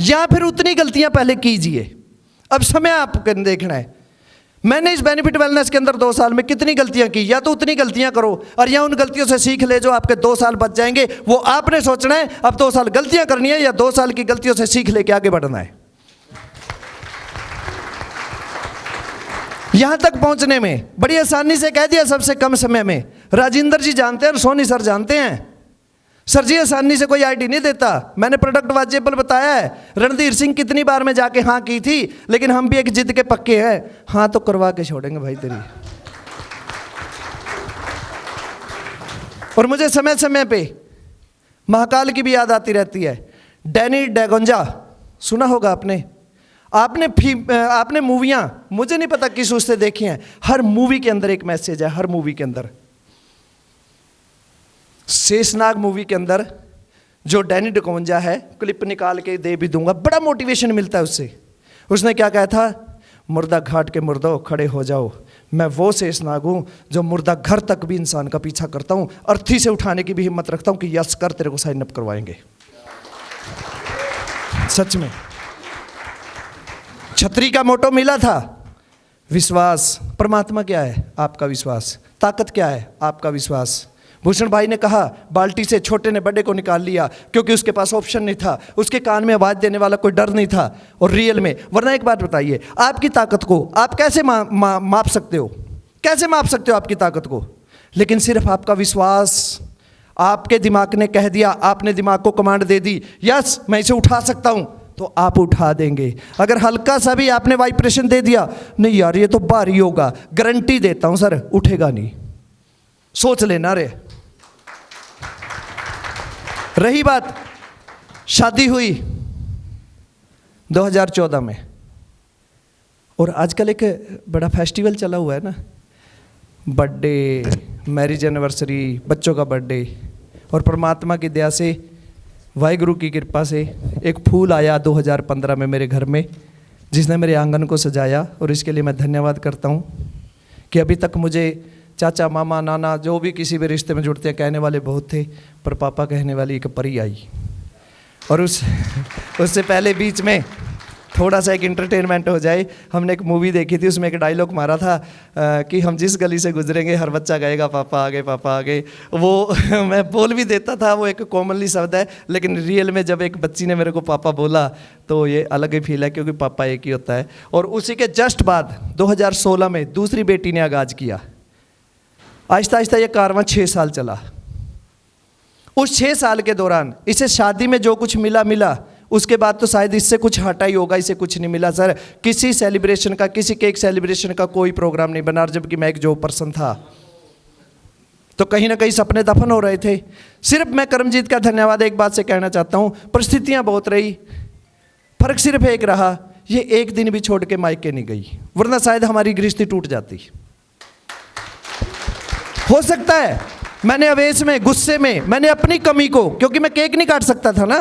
या फिर उतनी गलतियां पहले कीजिए। अब समय आपको देखना है। मैंने इस बेनिफिट वेलनेस के अंदर 2 साल में कितनी गलतियां की, या तो उतनी गलतियां करो और या उन गलतियों से सीख ले जो आपके 2 साल बच जाएंगे। वो आपने सोचना है अब 2 साल गलतियां करनी है या 2 साल की गलतियों से सीख लेके आगे बढ़ना है। यहां तक पहुंचने में बड़ी आसानी से कह दिया सबसे कम समय में। राजेंद्र जी जानते हैं और सोनी सर जानते हैं। सर जी आसानी से कोई आईडी नहीं देता। मैंने प्रोडक्ट वाजेबल बताया है। रणधीर सिंह कितनी बार में जाके हाँ की थी, लेकिन हम भी एक जिद के पक्के हैं, हाँ तो करवा के छोड़ेंगे भाई तेरी। और मुझे समय समय पे महाकाल की भी याद आती रहती है। डैनी डेगोंजा सुना होगा आपने मूवियां, मुझे नहीं पता किस उससे देखी हैं, हर मूवी के अंदर एक मैसेज है। हर मूवी के अंदर, शेषनाग मूवी के अंदर जो डैनी डेगोंजा है, क्लिप निकाल के दे भी दूंगा, बड़ा मोटिवेशन मिलता है उससे। उसने क्या कहा था, मुर्दा घाट के मुर्दों खड़े हो जाओ, मैं वो शेषनाग हूं जो मुर्दा घर तक भी इंसान का पीछा करता हूं, अर्थी से उठाने की भी हिम्मत रखता हूं कि यस कर, तेरे को साइन अप करवाएंगे। सच में छतरी का मोटो मिला था, विश्वास। परमात्मा क्या है? आपका विश्वास। ताकत क्या है? आपका विश्वास। भूषण भाई ने कहा बाल्टी से छोटे ने बड़े को निकाल लिया क्योंकि उसके पास ऑप्शन नहीं था, उसके कान में आवाज देने वाला कोई डर नहीं था। और रियल में, वरना एक बात बताइए, आपकी ताकत को आप कैसे माप सकते हो? कैसे माप सकते हो आपकी ताकत को? लेकिन सिर्फ आपका विश्वास। आपके दिमाग ने कह दिया, आपने दिमाग को कमांड दे दी, यस मैं इसे उठा सकता हूं, तो आप उठा देंगे। अगर हल्का सा भी आपने वाइब्रेशन दे दिया, नहीं यार ये तो भारी होगा, गारंटी देता हूं सर उठेगा नहीं, सोच लेना रे। रही बात, शादी हुई 2014 में, और आजकल एक बड़ा फेस्टिवल चला हुआ है ना, बर्थडे, मैरिज एनिवर्सरी, बच्चों का बर्थडे। और परमात्मा की दया से, वाहिगुरु की कृपा से एक फूल आया 2015 में मेरे घर में, जिसने मेरे आंगन को सजाया। और इसके लिए मैं धन्यवाद करता हूँ कि अभी तक मुझे चाचा, मामा, नाना, जो भी किसी भी रिश्ते में जुड़ते हैं, कहने वाले बहुत थे, पर पापा कहने वाली एक परी आई। और उससे पहले बीच में थोड़ा सा एक इंटरटेनमेंट हो जाए, हमने एक मूवी देखी थी, उसमें एक डायलॉग मारा था कि हम जिस गली से गुजरेंगे हर बच्चा गाएगा पापा आ गए, पापा आ गए। वो मैं बोल भी देता था, वो एक कॉमनली शब्द है, लेकिन रियल में जब एक बच्ची ने मेरे को पापा बोला तो ये अलग ही फील है, क्योंकि पापा एक ही होता है। और उसी के जस्ट बाद 2016 में दूसरी बेटी ने आगाज़ किया। आहिस्ता आहिस्ता ये कारवां 6 साल चला। उस 6 साल के दौरान इसे शादी में जो कुछ मिला, उसके बाद तो शायद इससे कुछ हटा ही होगा, इसे कुछ नहीं मिला सर। किसी सेलिब्रेशन का, किसी केक सेलिब्रेशन का कोई प्रोग्राम नहीं बना, जबकि मैं एक जॉब पर्सन था। तो कहीं ना कहीं सपने दफन हो रहे थे। सिर्फ मैं करमजीत का धन्यवाद एक बात से कहना चाहता हूँ, परिस्थितियाँ बहुत रही, फर्क सिर्फ एक रहा, ये एक दिन भी छोड़ के मायके नहीं गई, वरना शायद हमारी गृहस्थी टूट जाती। हो सकता है मैंने आवेश में, गुस्से में, मैंने अपनी कमी को, क्योंकि मैं केक नहीं काट सकता था ना,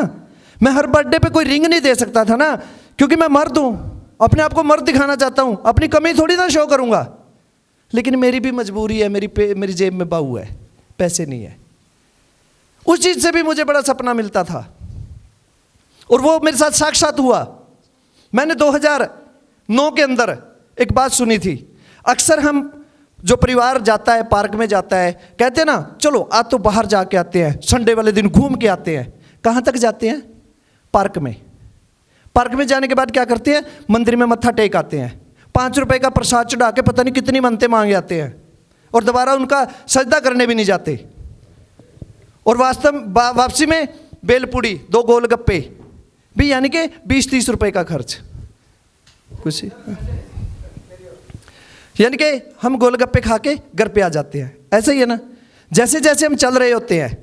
मैं हर बर्थडे पे कोई रिंग नहीं दे सकता था ना, क्योंकि मैं मर्द हूं, अपने आप को मर्द दिखाना चाहता हूं, अपनी कमी थोड़ी ना शो करूंगा। लेकिन मेरी भी मजबूरी है, मेरी जेब में बाहू है, पैसे नहीं है। उस चीज से भी मुझे बड़ा सपना मिलता था, और वो मेरे साथ साक्षात हुआ। मैंने 2009 के अंदर एक बात सुनी थी। अक्सर हम जो परिवार जाता है, पार्क में जाता है, कहते हैं ना चलो आज तो बाहर जाके आते हैं, संडे वाले दिन घूम के आते हैं। कहाँ तक जाते हैं? पार्क में। पार्क में जाने के बाद क्या करते हैं? मंदिर में मत्था टेक आते हैं, 5 रुपए का प्रसाद चढ़ा के पता नहीं कितनी मनते मांगे आते हैं, और दोबारा उनका सजदा करने भी नहीं जाते। और वापसी में बेलपुड़ी, 2 गोलगप्पे भी, यानी कि 20-30 रुपए का खर्च कुछ, यानी कि हम गोलगप्पे खा के घर पे आ जाते हैं। ऐसा ही है ना। जैसे जैसे हम चल रहे होते हैं,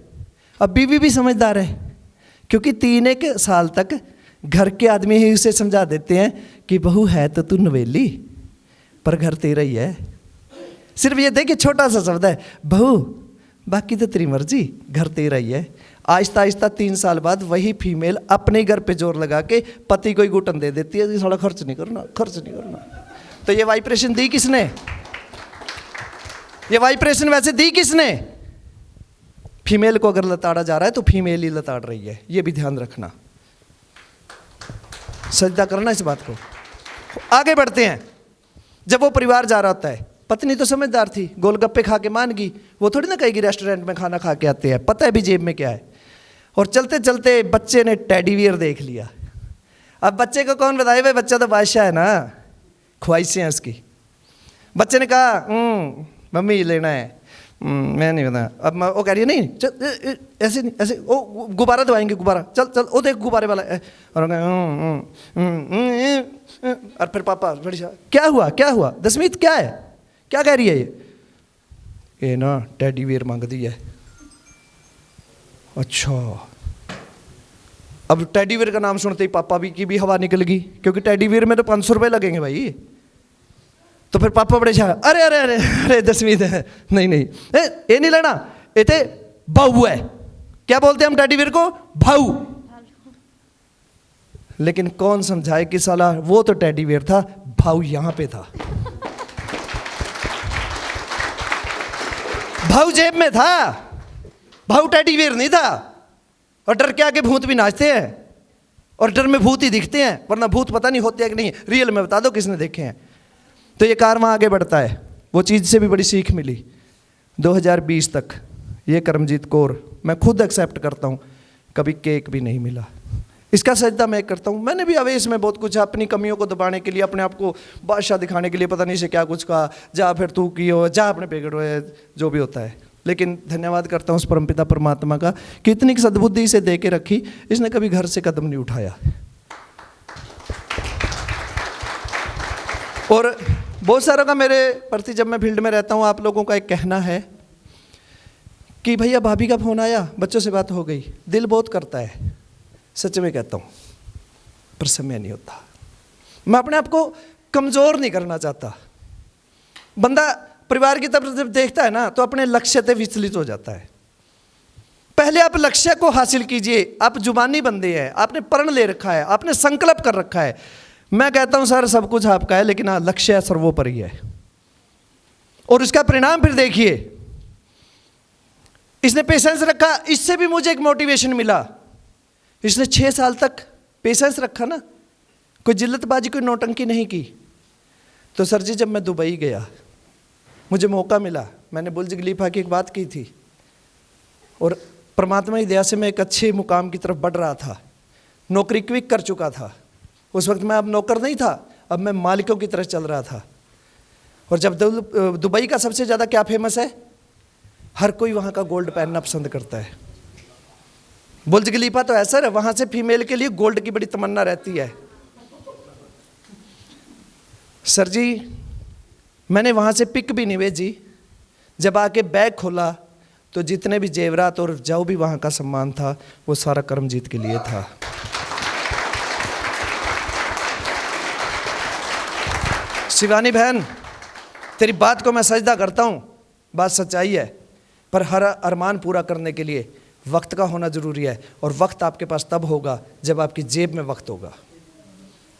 अब बीवी भी समझदार है, क्योंकि 3-1 साल तक घर के आदमी ही उसे समझा देते हैं कि बहू है तो तू नवेली, पर घर तेरा ही है। सिर्फ ये देखिए छोटा सा शब्द है बहू, बाकी तो तेरी मर्जी, घर तेरा ही है। आहिस्ता आहिस्ता 3 साल बाद वही फीमेल अपने घर पे जोर लगा के पति को ही घुटन दे देती है कि थोड़ा खर्च नहीं करना, खर्च नहीं करना। तो ये वाइब्रेशन दी किसने? ये वाइब्रेशन वैसे दी किसने? फीमेल को अगर लताड़ा जा रहा है तो फीमेल ही लताड़ रही है, ये भी ध्यान रखना। सजदा करना इस बात को। आगे बढ़ते हैं। जब वो परिवार जा रहा होता है, पत्नी तो समझदार थी, गोलगप्पे खा के मान गई, वो थोड़ी ना कहेगी रेस्टोरेंट में खाना खा के आते हैं, पता है भी जेब में क्या है। और चलते चलते बच्चे ने टेडी बियर देख लिया। अब बच्चे को कौन बताए, भाई बच्चा तो बादशाह है ना, ख्वाहिशें हैं उसकी। बच्चे ने कहा मम्मी लेना है। मैं नहीं बता। अब वो कह रही है नहीं चल, ऐसे नहीं, ऐसे ओ गुब्बारा दबाएंगे, गुब्बारा चल चल, वो देख गुब्बारे वाला है। और फिर पापा बड़ी क्या हुआ क्या हुआ, दसमीत क्या है, क्या कह रही है ये ना टेडी बियर मांग दी है। अच्छा, अब टेडी बियर का नाम सुनते ही पापा की भी हवा निकल गई, क्योंकि टेडी बियर में तो 500 रुपये लगेंगे भाई। तो फिर पापा बड़े शाह, अरे अरे अरे अरे दसवीं है, नहीं नहीं ये नहीं लेना, ये थे भाऊ है। क्या बोलते हैं हम टेडी बियर को, भाऊ। लेकिन कौन समझाए कि साला वो तो टेडी बियर था, भाऊ यहां पे था, भाऊ जेब में था, भाऊ टेडी बियर नहीं था। और डर के आगे भूत भी नाचते हैं, और डर में भूत ही दिखते हैं, वरना भूत पता नहीं होते हैं कि नहीं, रियल में बता दो किसने देखे हैं। तो ये कारवां आगे बढ़ता है। वो चीज़ से भी बड़ी सीख मिली। 2020 तक ये करमजीत कौर, मैं खुद एक्सेप्ट करता हूँ, कभी केक भी नहीं मिला। इसका सजदा मैं करता हूँ। मैंने भी अवेश में बहुत कुछ अपनी कमियों को दबाने के लिए, अपने आप को बादशाह दिखाने के लिए पता नहीं से क्या कुछ कहा, जा फिर तू की हो, जा अपने पेगड़ हो, जो भी होता है। लेकिन धन्यवाद करता हूँ उस परमपिता परमात्मा का कि इतनी सद्बुद्धि इसे दे के रखी, इसने कभी घर से कदम नहीं उठाया। और बहुत सारों का मेरे प्रति, जब मैं फील्ड में रहता हूँ, आप लोगों का एक कहना है कि भैया भाभी का फ़ोन आया, बच्चों से बात हो गई, दिल बहुत करता है। सच में कहता हूँ, पर समय नहीं होता। मैं अपने आप को कमज़ोर नहीं करना चाहता। बंदा परिवार की तरफ जब देखता है ना, तो अपने लक्ष्य से विचलित हो जाता है। पहले आप लक्ष्य को हासिल कीजिए। आप जुबानी बंदे हैं, आपने प्रण ले रखा है, आपने संकल्प कर रखा है। मैं कहता हूं सर सब कुछ आपका है, लेकिन हाँ लक्ष्य सर्वोपरि है। और उसका परिणाम फिर देखिए। इसने पेशेंस रखा, इससे भी मुझे एक मोटिवेशन मिला। इसने 6 साल तक पेशेंस रखा ना, कोई जिल्लतबाजी, कोई नौटंकी नहीं की। तो सर जी जब मैं दुबई गया, मुझे मौका मिला, मैंने बुर्ज खलीफा की एक बात की थी, और परमात्मा की दया से मैं एक अच्छे मुकाम की तरफ बढ़ रहा था। नौकरी क्विक कर चुका था। उस वक्त मैं अब नौकर नहीं था, अब मैं मालिकों की तरह चल रहा था। और जब दुबई का सबसे ज़्यादा क्या फेमस है, हर कोई वहाँ का गोल्ड पहनना पसंद करता है। बुर्ज खलीफा तो ऐसा है, वहाँ से फीमेल के लिए गोल्ड की बड़ी तमन्ना रहती है। सर जी मैंने वहाँ से पिक भी नहीं भेजी, जब आके बैग खोला तो जितने भी जेवरात और जो भी वहाँ का सम्मान था, वो सारा करमजीत के लिए था। शिवानी बहन, तेरी बात को मैं सजदा करता हूँ, बात सच्चाई है, पर हर अरमान पूरा करने के लिए वक्त का होना ज़रूरी है। और वक्त आपके पास तब होगा जब आपकी जेब में वक्त होगा।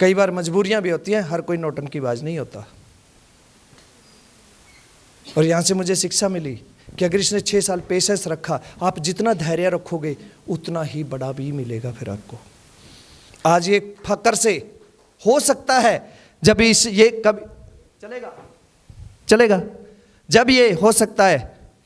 कई बार मजबूरियाँ भी होती हैं, हर कोई नौटंकीबाज नहीं होता। और यहाँ से मुझे शिक्षा मिली कि अगर इसने 6 साल पेशेंस रखा, आप जितना धैर्य रखोगे उतना ही बड़ा भी मिलेगा फिर आपको। आज ये फकर से हो सकता है, जब ये कभी चलेगा जब ये हो सकता है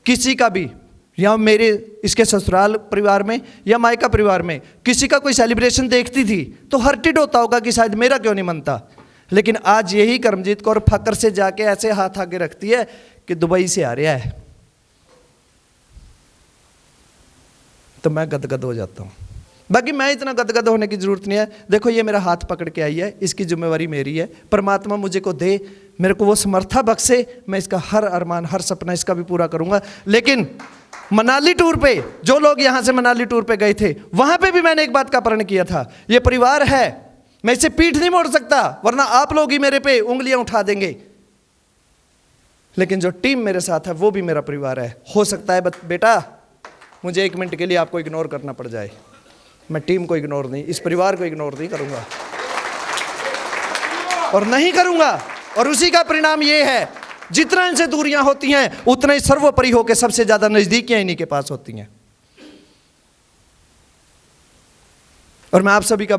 किसी का भी, या मेरे इसके ससुराल परिवार में या मायका परिवार में किसी का कोई सेलिब्रेशन देखती थी तो हर्टिड होता होगा कि शायद मेरा क्यों नहीं मनता। लेकिन आज यही करमजीत कौर फकर से जाके ऐसे हाथ आगे रखती है कि दुबई से आ रहा है, तो मैं गदगद हो जाता हूँ। बाकी मैं इतना गदगद होने की ज़रूरत नहीं है। देखो ये मेरा हाथ पकड़ के आई है, इसकी जिम्मेवारी मेरी है। परमात्मा मुझे को दे, मेरे को वो समर्था बख्शे, मैं इसका हर अरमान, हर सपना इसका भी पूरा करूँगा। लेकिन मनाली टूर पे, जो लोग यहाँ से मनाली टूर पे गए थे, वहाँ पे भी मैंने एक बात का प्रण किया था, ये परिवार है, मैं इसे पीठ नहीं मोड़ सकता, वरना आप लोग ही मेरे पे उंगलियाँ उठा देंगे। लेकिन जो टीम मेरे साथ है वो भी मेरा परिवार है। हो सकता है बेटा मुझे 1 मिनट के लिए आपको इग्नोर करना पड़ जाए, मैं टीम को इग्नोर नहीं, इस परिवार को इग्नोर नहीं करूँगा और नहीं करूँगा। और उसी का परिणाम ये है, जितना इनसे दूरियां होती हैं उतना ही सर्वोपरि होकर सबसे ज़्यादा नज़दीकियां इन्हीं के पास होती हैं। और मैं आप सभी का